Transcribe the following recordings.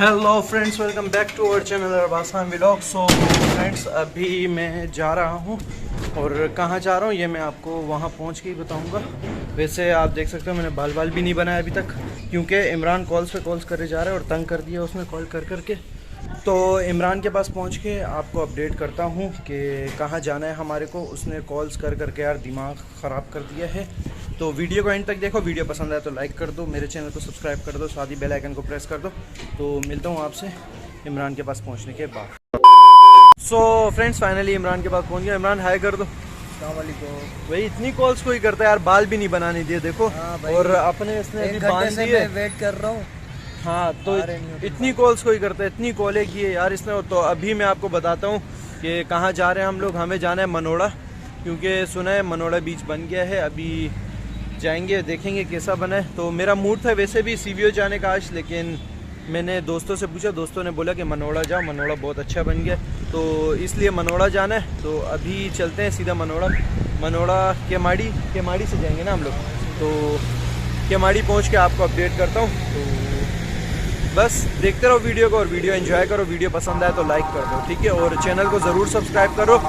Hello friends, welcome back to our channel अरबासान vlog. So friends, अभी मैं जा रहा हूँ और कहाँ जा रहा हूँ ये मैं आपको वहाँ पहुँच के ही बताऊँगा। वैसे आप देख सकते हो मैंने बाल भी नहीं बनाया अभी तक, क्योंकि इमरान कॉल्स पे कॉल्स करे जा रहा है और तंग कर दिया उसने कॉल कर करके। तो इमरान के पास पहुँच के आपको अपडेट करता हूँ कि कहाँ जाना है हमारे को। उसने कॉल्स कर करके यार दिमाग ख़राब कर दिया है। तो वीडियो को एंड तक देखो, वीडियो पसंद आए तो लाइक कर दो, मेरे चैनल को सब्सक्राइब कर दो, साथ ही बेल आइकन को प्रेस कर दो। तो मिलता हूँ आपसे इमरान के पास पहुँचने के बाद। सो फ्रेंड्स, फाइनली इमरान के पास पहुँच गया। इमरान हाय कर दो। भाई इतनी कॉल्स कोई करता है यार, बाल भी नहीं बनाने दिए देखो। और अपने इसने अभी बांध दिए, वेट कर रहा हूँ। हाँ तो इतनी कॉल्स कोई करता है, इतनी कॉलें की है यार इसने। तो अभी मैं आपको बताता हूँ कि कहाँ जा रहे हैं हम लोग। हमें जाना है मनोड़ा, क्योंकि सुना है मनोड़ा बीच बन गया है। अभी जाएंगे, देखेंगे कैसा बना है। तो मेरा मूड था वैसे भी सीवीओ जाने का आज, लेकिन मैंने दोस्तों से पूछा, दोस्तों ने बोला कि मनोड़ा जाओ, मनोड़ा बहुत अच्छा बन गया, तो इसलिए मनोड़ा जाना है। तो अभी चलते हैं सीधा मनोड़ा केमाड़ी से जाएंगे ना हम लोग। तो केमाड़ी पहुँच के आपको अपडेट करता हूँ। तो बस देखते रहो वीडियो को और वीडियो एंजॉय करो। वीडियो पसंद आए तो लाइक कर दो, ठीक है, और चैनल को ज़रूर सब्सक्राइब करो।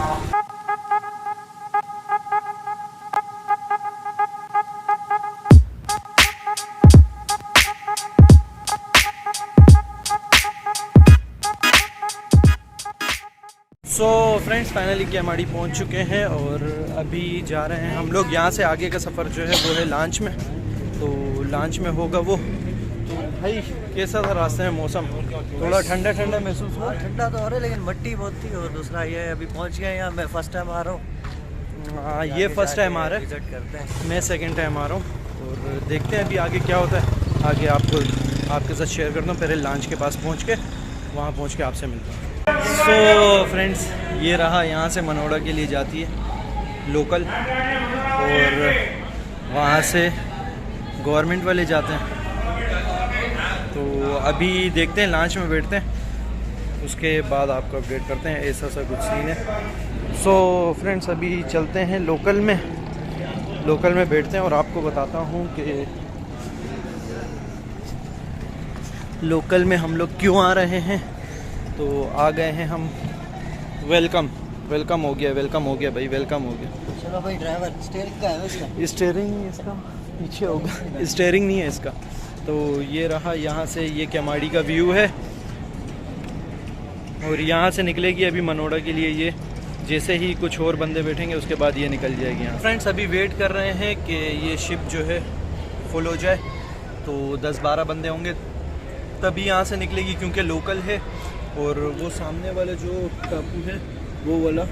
सो फ्रेंड्स, फाइनली केमाड़ी पहुंच चुके हैं और अभी जा रहे हैं हम लोग। यहाँ से आगे का सफ़र जो है वो है लॉन्च में। तो लॉन्च में होगा वो। तो भाई कैसा था रास्ते में मौसम? थोड़ा ठंडा ठंडा महसूस हुआ। ठंडा तो हो रहा है लेकिन मट्टी बहुत थी। और दूसरा ये अभी पहुंच गए यहाँ, मैं फर्स्ट टाइम आ रहा हूँ। हाँ, ये फर्स्ट टाइम आ रहा है, विजिट करते हैं। मैं सेकंड टाइम आ रहा हूँ और देखते हैं अभी आगे क्या होता है। आगे आपके साथ शेयर करता हूँ। पहले लॉन्च के पास पहुँच के, वहाँ पहुँच के आपसे मिलता हूँ। सो फ्रेंड्स, ये रहा, यहाँ से मनोड़ा के लिए जाती है लोकल और वहाँ से गवर्नमेंट वाले जाते हैं। तो अभी देखते हैं, लॉन्च में बैठते हैं, उसके बाद आपको अपडेट करते हैं। ऐसा सा कुछ सीन है। सो फ्रेंड्स, अभी चलते हैं लोकल में बैठते हैं और आपको बताता हूँ कि लोकल में हम लोग क्यों आ रहे हैं। तो आ गए हैं हम। वेलकम हो गया भाई, वेलकम हो गया। चलो भाई, ड्राइवर स्टीयरिंग का है इसका? स्टीयरिंग इसका पीछे होगा, स्टीयरिंग नहीं है इसका। तो ये रहा, यहाँ से ये केमाड़ी का व्यू है और यहाँ से निकलेगी अभी मनोड़ा के लिए ये। जैसे ही कुछ और बंदे बैठेंगे उसके बाद ये निकल जाएगी यहाँ। फ्रेंड्स, अभी वेट कर रहे हैं कि ये शिप जो है फुल हो जाए। तो 10-12 बंदे होंगे तभी यहाँ से निकलेगी, क्योंकि लोकल है। और वो सामने वाला जो टापू है वो वाला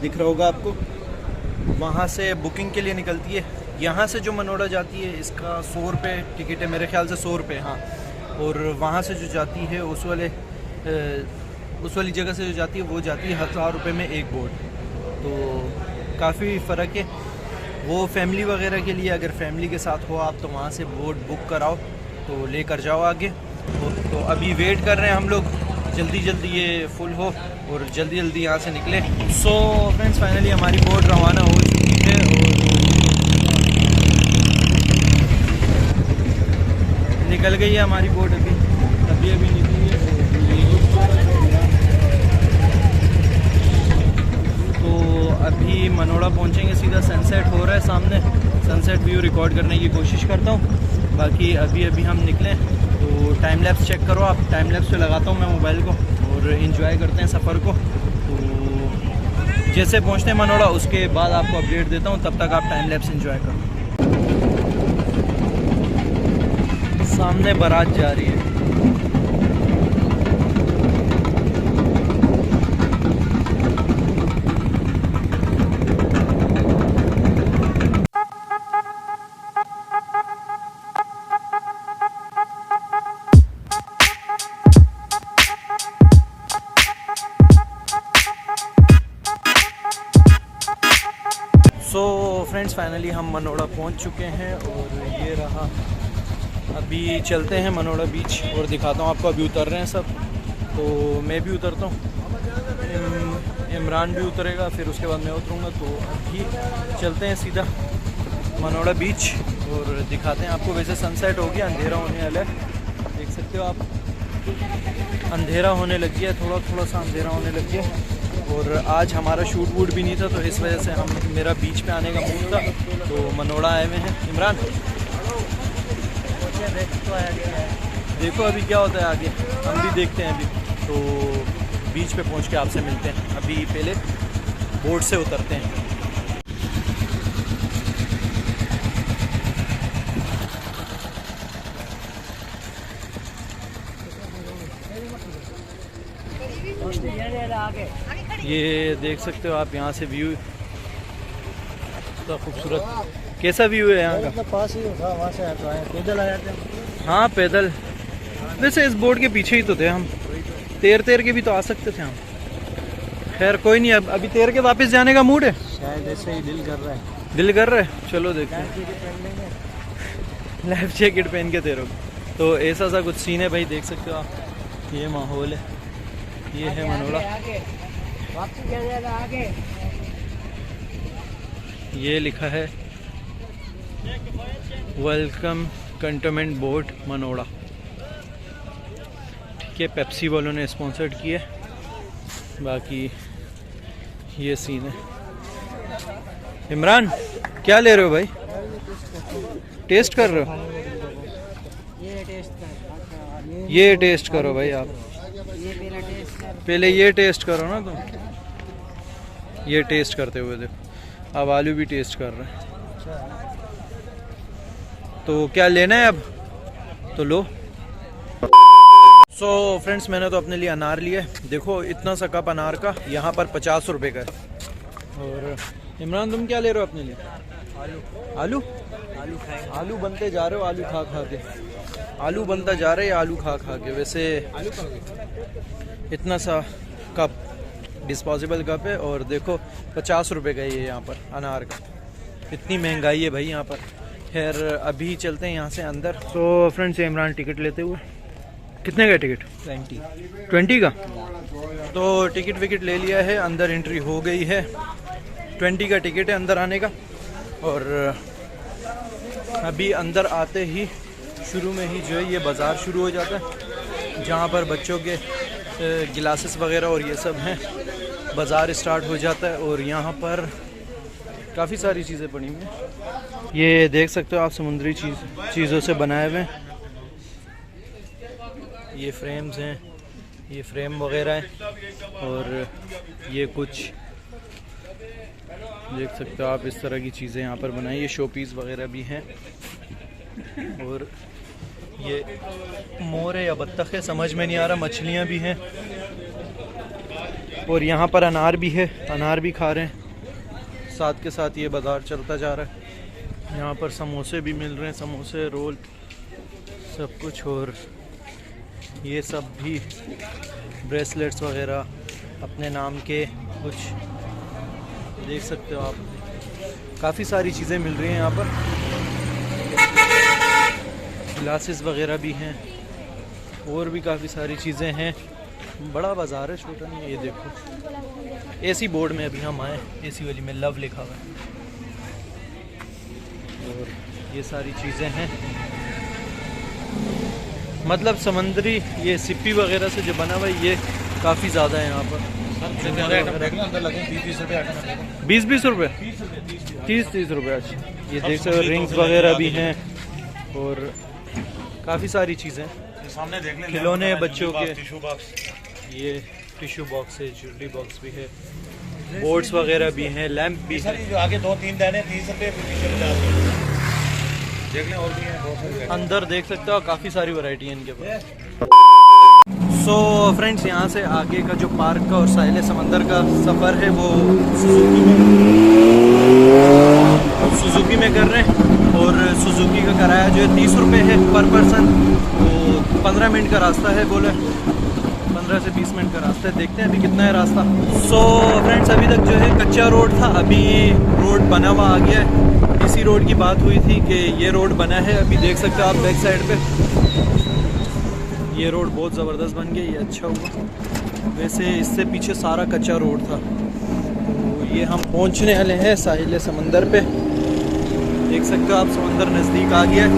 दिख रहा होगा आपको, वहाँ से बुकिंग के लिए निकलती है। यहाँ से जो मनोड़ा जाती है इसका 100 रुपये टिकट है, मेरे ख्याल से 100 रुपये, हाँ। और वहाँ से जो जाती है उस वाली जगह से जो जाती है वो जाती है 1000 रुपये में एक बोट। तो काफ़ी फ़र्क है। वो फैमिली वगैरह के लिए, अगर फैमिली के साथ हो आप तो वहाँ से बोट बुक कराओ, तो लेकर जाओ आगे। तो अभी वेट कर रहे हैं हम लोग, जल्दी ये फुल हो और जल्दी यहाँ से निकले। सो फ्रेंड्स, फाइनली हमारी बोट रवाना हो चुकी है और निकल गई है हमारी बोट। अभी निकली है। तो अभी मनोड़ा पहुँचेंगे सीधा। सनसेट हो रहा है सामने, सनसेट व्यू रिकॉर्ड करने की कोशिश करता हूँ। बाकी अभी हम निकले। तो टाइम लैप्स चेक करो आप, टाइम लैप्स पे लगाता हूँ मैं मोबाइल को और एंजॉय करते हैं सफ़र को। तो जैसे पहुँचते हैं मनोड़ा उसके बाद आपको अपडेट देता हूँ, तब तक आप टाइम लैप्स एंजॉय करो। सामने बारात जा रही है। सो फ्रेंड्स, फाइनली हम मनोड़ा पहुंच चुके हैं और ये रहा। अभी चलते हैं मनोड़ा बीच और दिखाता हूं आपको। अभी उतर रहे हैं सब, तो मैं भी उतरता हूं, इमरान भी उतरेगा, फिर उसके बाद मैं उतरूंगा। तो अभी चलते हैं सीधा मनोड़ा बीच और दिखाते हैं आपको। वैसे सनसेट हो गया, अंधेरा होने वाला है, देख सकते हो आप। अंधेरा होने लग गया, थोड़ा थोड़ा सा अंधेरा होने लग गया। और आज हमारा शूट वूट भी नहीं था, तो इस वजह से मेरा बीच पे आने का मूड था, तो मनोड़ा आए हुए हैं। इमरान देखो अभी क्या होता है आगे, हम भी देखते हैं अभी। तो बीच पे पहुंच के आपसे मिलते हैं, अभी पहले बोट से उतरते हैं। ये देख सकते हो आप यहाँ से व्यू, तो खूबसूरत। कैसा व्यू है यहाँ का? पास ही था, वहाँ से पैदल आया थे। हाँ पैदल, वैसे इस बोर्ड के पीछे ही तो थे हम, तैर के भी तो आ सकते थे हम। खैर कोई नहीं, अब अभी तैर के वापस जाने का मूड है, शायद ऐसे ही दिल कर रहा है। दिल कर रहा है, चलो देखते हैं। लाइफ जैकेट पहन के तैरो। तो ऐसा सा कुछ सीन है भाई, देख सकते हो आप, ये माहौल है, ये है मनोड़ा। ये लिखा है वेलकम कंटोनमेंट बोर्ड मनोड़ा। ठीक है, पेप्सी वालों ने स्पॉन्सर्ड किया। बाकी ये सीन है। इमरान क्या ले रहे हो भाई? टेस्ट कर रहे हो? ये टेस्ट करो भाई आप, पहले ये टेस्ट करो ना तुम। ये टेस्ट करते हुए देखो, अब आलू भी टेस्ट कर रहे हैं। तो क्या लेना है अब? तो लो। सो फ्रेंड्स, मैंने तो अपने लिए अनार लिया है। देखो इतना सा कप अनार का यहाँ पर 50 रुपए का है। और इमरान तुम क्या ले रहे हो अपने लिए? आलू। आलू आलू खाए, आलू बनते जा रहे हो, आलू खा खा के आलू बनता जा रहा है, आलू खा खा के। वैसे इतना सा कप, डिस्पोजेबल कप है, और देखो 50 रुपए का ये यहाँ पर अनार का। इतनी महंगाई है भाई यहाँ पर। खैर अभी चलते हैं यहाँ से अंदर। तो फ्रेंड्स, इमरान टिकट लेते हुए, कितने का टिकट? 20 का। तो टिकट विकेट ले लिया है, अंदर एंट्री हो गई है। 20 का टिकट है अंदर आने का। और अभी अंदर आते ही शुरू में ही जो है ये बाज़ार शुरू हो जाता है, जहाँ पर बच्चों के गिलासेस वगैरह और ये सब हैं। बाज़ार स्टार्ट हो जाता है और यहाँ पर काफ़ी सारी चीज़ें पड़ी हुई हैं। ये देख सकते हो आप, समुद्री चीज़ों से बनाए हुए हैं। ये फ्रेम्स हैं, ये फ्रेम वगैरह हैं, और ये कुछ देख सकते हो आप, इस तरह की चीज़ें यहाँ पर बनाई। ये शो पीस वगैरह भी हैं। और ये मोर है या बत्तख है समझ में नहीं आ रहा, मछलियाँ भी हैं। और यहाँ पर अनार भी है, अनार भी खा रहे हैं। साथ के साथ ये बाज़ार चलता जा रहा है। यहाँ पर समोसे भी मिल रहे हैं, समोसे, रोल, सब कुछ। और ये सब भी ब्रेसलेट्स वगैरह अपने नाम के कुछ देख सकते हो आप। काफ़ी सारी चीज़ें मिल रही हैं यहाँ पर। ग्लासेस वगैरह भी हैं, और भी काफ़ी सारी चीज़ें हैं। बड़ा बाज़ार है, छोटा नहीं है। ये देखो एसी बोर्ड में अभी हम आए, एसी वाली में लव लिखा हुआ है। और ये सारी चीज़ें हैं, मतलब समंदरी ये सिप्पी वगैरह से जो बना हुआ है, ये काफ़ी ज़्यादा है यहाँ पर। 20-20 रुपये, 30-30 रुपये। अच्छा, ये देख सकते हो, रिंग्स वगैरह भी हैं और काफ़ी सारी चीज़ें। सामने देख लें, खिलौने बच्चों के, टिश्यू बॉक्स, ये टिश्यू बॉक्स है, ज्वेलरी बॉक्स भी है, बोर्ड्स वगैरह भी हैं, लैंप भी है। जो आगे 2-3 दाने 30 रुपये, पीछे 50 देख लें, और भी हैं बहुत सारे। अंदर देख सकते हो काफ़ी सारी वैरायटी है इनके पास। सो फ्रेंड्स, यहाँ से आगे का जो पार्क का और साहिल समंदर का सफ़र है वो सुजुकी में कर रहे हैं। और सुजुकी का किराया जो है 30 रुपये है पर पर्सन। तो 15 मिनट का रास्ता है, बोले 15 से 20 मिनट का रास्ता है। देखते हैं अभी कितना है रास्ता। सो फ्रेंड्स, अभी तक जो है कच्चा रोड था, अभी रोड बना हुआ आ गया है। इसी रोड की बात हुई थी कि ये रोड बना है। अभी देख सकते हो आप बैक साइड पे, ये रोड बहुत ज़बरदस्त बन गया, ये अच्छा हुआ। वैसे इससे पीछे सारा कच्चा रोड था। तो ये हम पहुंचने वाले हैं साहिल समंदर पे। देख सकते हो आप, समंदर नज़दीक आ गया है।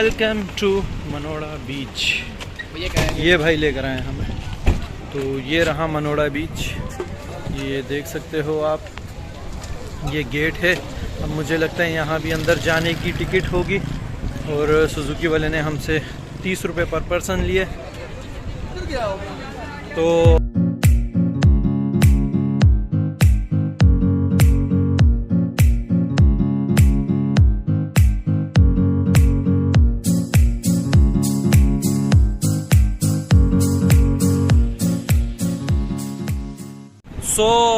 वेलकम टू मनोड़ा बीच। ये भाई लेकर आए हमें, तो ये रहा मनोड़ा बीच। ये देख सकते हो आप, ये गेट है। अब मुझे लगता है यहाँ भी अंदर जाने की टिकट होगी और सुजुकी वाले ने हमसे 30 रुपये पर पर्सन लिए। तो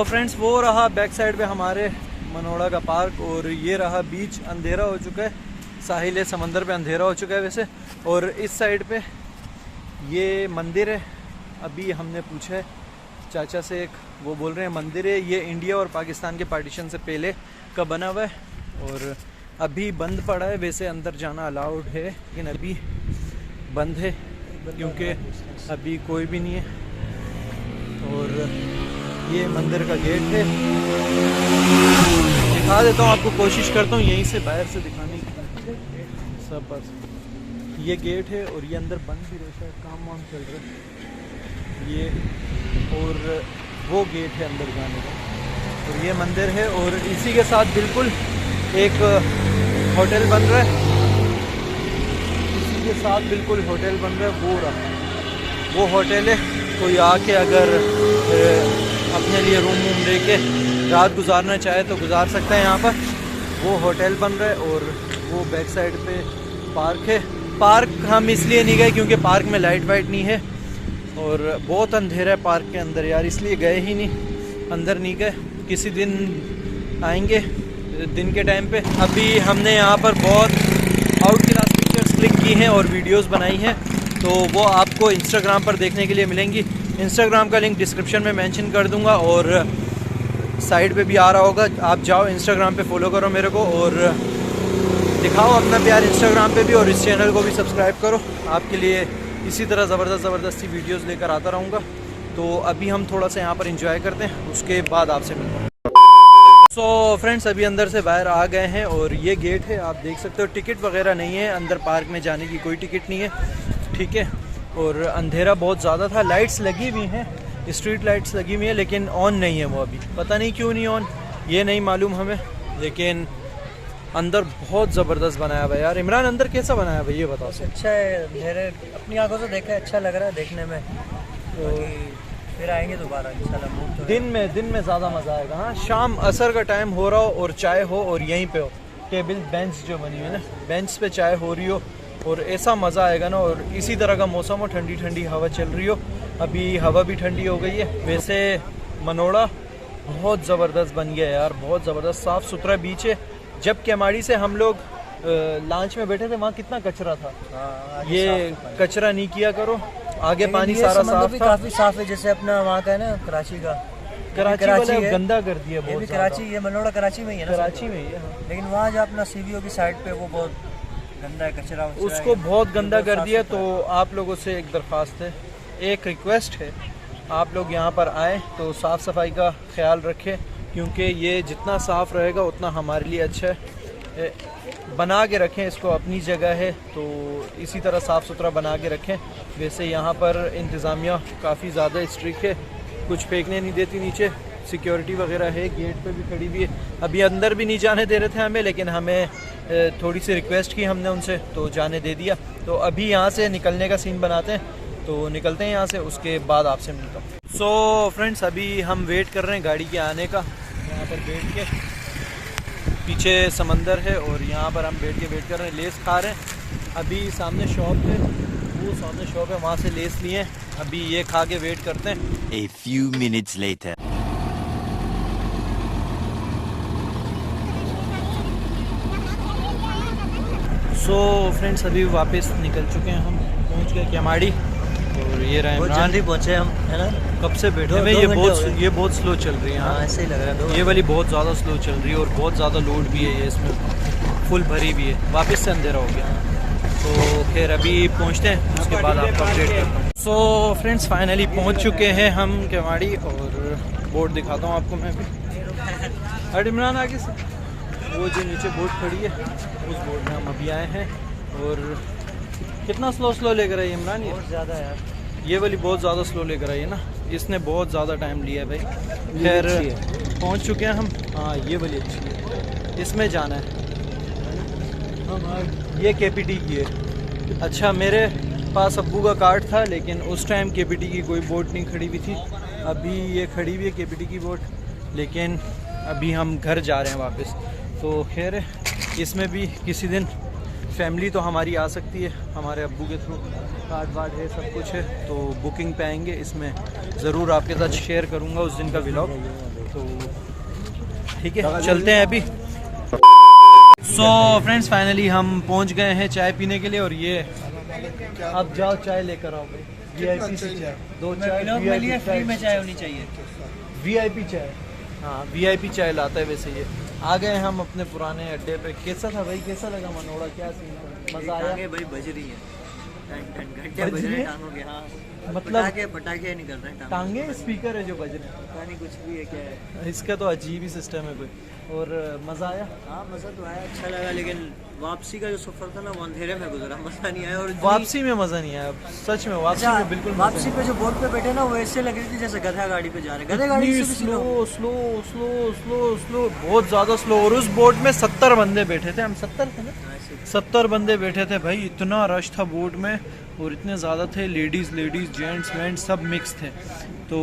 फ्रेंड्स, वो रहा बैक साइड पे हमारे मनोड़ा का पार्क और ये रहा बीच। अंधेरा हो चुका है, साहिल है, समंदर पे अंधेरा हो चुका है वैसे। और इस साइड पे ये मंदिर है। अभी हमने पूछा है चाचा से, एक वो बोल रहे हैं मंदिर है ये इंडिया और पाकिस्तान के पार्टीशन से पहले का बना हुआ है और अभी बंद पड़ा है। वैसे अंदर जाना अलाउड है लेकिन अभी बंद है क्योंकि अभी कोई भी नहीं है। और ये मंदिर का गेट है, दिखा देता हूँ आपको, कोशिश करता हूँ यहीं से बाहर से दिखाने की सब। बस ये गेट है और ये अंदर बंद भी रहता है, काम वाम चल रहा है ये। और वो गेट है अंदर जाने का और ये मंदिर है। और इसी के साथ बिल्कुल एक होटल बन रहा है, इसी के साथ बिल्कुल होटल बन रहा है। वो रहा वो होटल है, कोई आके अगर अपने लिए रूम वूम लेके रात गुजारना चाहे तो गुजार सकता है यहाँ पर। वो होटल बन रहा है और वो बैक साइड पे पार्क है। पार्क हम इसलिए नहीं गए क्योंकि पार्क में लाइट वाइट नहीं है और बहुत अंधेरा है पार्क के अंदर यार, इसलिए गए ही नहीं, अंदर नहीं गए। किसी दिन आएंगे दिन के टाइम पे। अभी हमने यहाँ पर बहुत आउट क्लास पिक्चर्स क्लिक की हैं और वीडियोस बनाई हैं, तो वो आपको इंस्टाग्राम पर देखने के लिए मिलेंगी। इंस्टाग्राम का लिंक डिस्क्रिप्शन में मेंशन कर दूंगा और साइड पे भी आ रहा होगा। आप जाओ इंस्टाग्राम पे फॉलो करो मेरे को और दिखाओ अपना प्यार इंस्टाग्राम पे भी, और इस चैनल को भी सब्सक्राइब करो। आपके लिए इसी तरह ज़बरदस्ती वीडियोस लेकर आता रहूँगा। तो अभी हम थोड़ा सा यहाँ पर इंजॉय करते हैं, उसके बाद आपसे मिलता हूँ। सो फ्रेंड्स, अभी अंदर से बाहर आ गए हैं और ये गेट है, आप देख सकते हो। टिकट वगैरह नहीं है अंदर, पार्क में जाने की कोई टिकट नहीं है, ठीक है। और अंधेरा बहुत ज़्यादा था। लाइट्स लगी हुई हैं, स्ट्रीट लाइट्स लगी हुई हैं, लेकिन ऑन नहीं है वो अभी। पता नहीं क्यों नहीं ऑन, ये नहीं मालूम हमें। लेकिन अंदर बहुत ज़बरदस्त बनाया हुआ है यार। इमरान, अंदर कैसा बनाया हुआ ये बताओ। अच्छा है, मेरे अपनी आंखों से देखा, अच्छा लग रहा है देखने में। तो फिर आएंगे दोबारा इंशाल्लाह। तो दिन में ज़्यादा मज़ा आएगा। हाँ, शाम असर का टाइम हो रहा हो और चाय हो और यहीं पे हो, टेबल बेंच जो बनी हुई है ना, बेंच पे चाय हो रही हो और ऐसा मज़ा आएगा ना। और इसी तरह का मौसम हो, ठंडी ठंडी हवा चल रही हो। अभी हवा भी ठंडी हो गई है। वैसे मनोड़ा बहुत ज़बरदस्त बन गया यार, बहुत ज़बरदस्त साफ़ सुथरा बीच है। जब केमाड़ी से हम लोग लॉन्च में बैठे थे वहाँ कितना कचरा था। ये कचरा नहीं किया करो, आगे पानी सारा साफ था, काफ़ी साफ है। जैसे अपना वहाँ का है ना, कराची का, कराची गंदा कर दिया बहुत। भी कराची, ये मनोड़ा कराची में ही है ना, कराची में ही है। लेकिन वहाँ जो अपना सीवीओ की साइड पे वो बहुत गंदा है, कचरा उसको बहुत गंदा कर दिया। तो आप लोगों से एक दरख्वास्त है, एक रिक्वेस्ट है, आप लोग यहाँ पर आएँ तो साफ़ सफाई का ख्याल रखें, क्योंकि ये जितना साफ़ रहेगा उतना हमारे लिए अच्छा है। बना के रखें इसको, अपनी जगह है तो इसी तरह साफ़ सुथरा बना के रखें। वैसे यहाँ पर इंतज़ामिया काफ़ी ज़्यादा स्ट्रिक्ट है, कुछ फेंकने नहीं देती नीचे, सिक्योरिटी वगैरह है, गेट पे भी खड़ी भी है। अभी अंदर भी नहीं जाने दे रहे थे हमें, लेकिन हमें थोड़ी सी रिक्वेस्ट की हमने उनसे, तो जाने दे दिया। तो अभी यहाँ से निकलने का सीन बनाते हैं, तो निकलते हैं यहाँ से, उसके बाद आपसे मिलता हूँ। सो फ्रेंड्स, अभी हम वेट कर रहे हैं गाड़ी के आने का। यहाँ पर बैठ के, पीछे समंदर है और यहाँ पर हम बैठ के वेट कर रहे हैं, लेस खा रहे हैं। अभी सामने शॉप है, वो सामने शॉप है, वहाँ से लेस लिए हैं। अभी ये खा के वेट करते हैं। A few minutes later. So friends, अभी वापस निकल चुके हैं, हम पहुँच गए केमाड़ी। और ये रहे बहुत जल्दी पहुँचे हम, है ना। कब से बैठे हुए, ये बहुत स्लो चल रही है। हाँ, ऐसे ही लग रहा है। ये वाली बहुत ज़्यादा स्लो चल रही है और बहुत ज़्यादा लोड भी है, ये इसमें फुल भरी भी है। वापस से अंधेरा हो गया, तो खैर अभी पहुँचते हैं, उसके बाद आपको अपडेट करता हूँ। सो फ्रेंड्स, फाइनली पहुँच चुके हैं हम केवाड़ी और बोर्ड दिखाता हूँ आपको मैं भी। अरे इमरान, आगे से वो जो नीचे बोट खड़ी है उस बोट में हम अभी आए हैं और कितना स्लो लेकर आई इमरान ये? बहुत ज़्यादा यार। ये वाली बहुत ज़्यादा स्लो लेकर आई है ना, इसने बहुत ज़्यादा टाइम लिया है भाई। खैर पहुंच चुके हैं हम। हाँ ये वाली अच्छी है, इसमें जाना है। ये केपीटी की है। अच्छा मेरे पास अब्बू का कार्ड था, लेकिन उस टाइम केपीटी की कोई बोट नहीं खड़ी हुई थी। अभी ये खड़ी हुई है केपीटी की बोट, लेकिन अभी हम घर जा रहे हैं वापस। तो खैर इसमें भी किसी दिन फैमिली तो हमारी आ सकती है, हमारे अब्बू के थ्रू कार्ड वार्ड है, सब कुछ है। तो बुकिंग पे आएंगे, इसमें ज़रूर आपके साथ शेयर करूँगा उस दिन का व्लॉग। तो ठीक है चलते हैं अभी। सो फ्रेंड्स फाइनली हम पहुंच गए हैं चाय पीने के लिए। और ये आप जाओ चाय लेकर आओ भाई, वीआईपी से चाय, 2 चाय व्लॉग में लिए फ्री में चाय होनी चाहिए। वीआईपी चाय। हाँ वीआईपी चाय लाता है वैसे ये। आ गए हम अपने पुराने अड्डे पे। कैसा था भाई, कैसा लगा मनोड़ा, क्या सीन था, मज़ा आया? टांगे भाई बज रही है, घंटे बज बज रहे रही हैं है? टांगों के। हाँ मतलब पटाखे निकल रहे हैं टांगे स्पीकर है जो बज रहे पता नहीं कुछ भी है क्या है। हैं, इसका तो अजीब ही सिस्टम है कोई। और मज़ा आया? हाँ मज़ा तो आया, अच्छा लगा, लेकिन वापसी का जो सफ़र था ना वो अंधेरे में गुजरा, मज़ा नहीं आया। और वापसी में मज़ा नहीं आया सच में, वापसी में बिल्कुल मज़ा वापसी पे जो बोट पे बैठे ना वो ऐसे लग रही थी जैसे गधा गाड़ी पे जा रहे, गधे गाड़ी से भी slow slow। Slow slow slow slow, बहुत ज़्यादा स्लो। और उस बोट में 70 बंदे बैठे थे, हम 70 थे ना, हाँ, ऐसे। 70 बंदे बैठे थे भाई। इतना रश था बोट में, और इतने ज़्यादा थे, लेडीज़ जेंट्स वेंट्स सब मिक्स थे। तो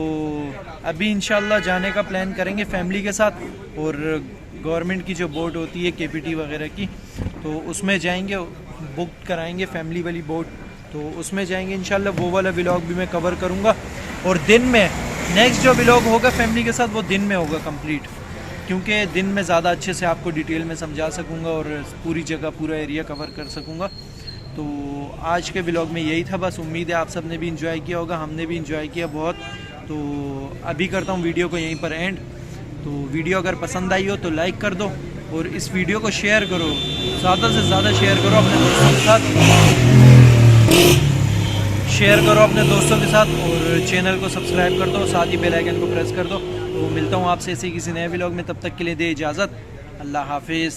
अभी इंशाल्लाह जाने का प्लान करेंगे फैमिली के साथ। और गवर्नमेंट की जो बोट होती है केपीटी वगैरह की, तो उसमें जाएंगे, बुक कराएंगे फैमिली वाली बोट, तो उसमें जाएंगे इंशाल्लाह। वो वाला व्लॉग भी मैं कवर करूँगा। और दिन में नेक्स्ट जो व्लॉग होगा फैमिली के साथ वो दिन में होगा कंप्लीट, क्योंकि दिन में ज़्यादा अच्छे से आपको डिटेल में समझा सकूँगा और पूरी जगह पूरा एरिया कवर कर सकूँगा। तो आज के व्लॉग में यही था बस। उम्मीद है आप सब ने भी इंजॉय किया होगा, हमने भी इंजॉय किया बहुत। तो अभी करता हूँ वीडियो को यहीं पर एंड। तो वीडियो अगर पसंद आई हो तो लाइक कर दो, और इस वीडियो को शेयर करो, ज़्यादा से ज़्यादा शेयर करो अपने दोस्तों के साथ, शेयर करो अपने दोस्तों के साथ। और चैनल को सब्सक्राइब कर दो, साथ ही बेल आइकन को प्रेस कर दो। तो मिलता हूँ आपसे ऐसे किसी नए व्लॉग में, तब तक के लिए दे इजाज़त। अल्लाह हाफिज़।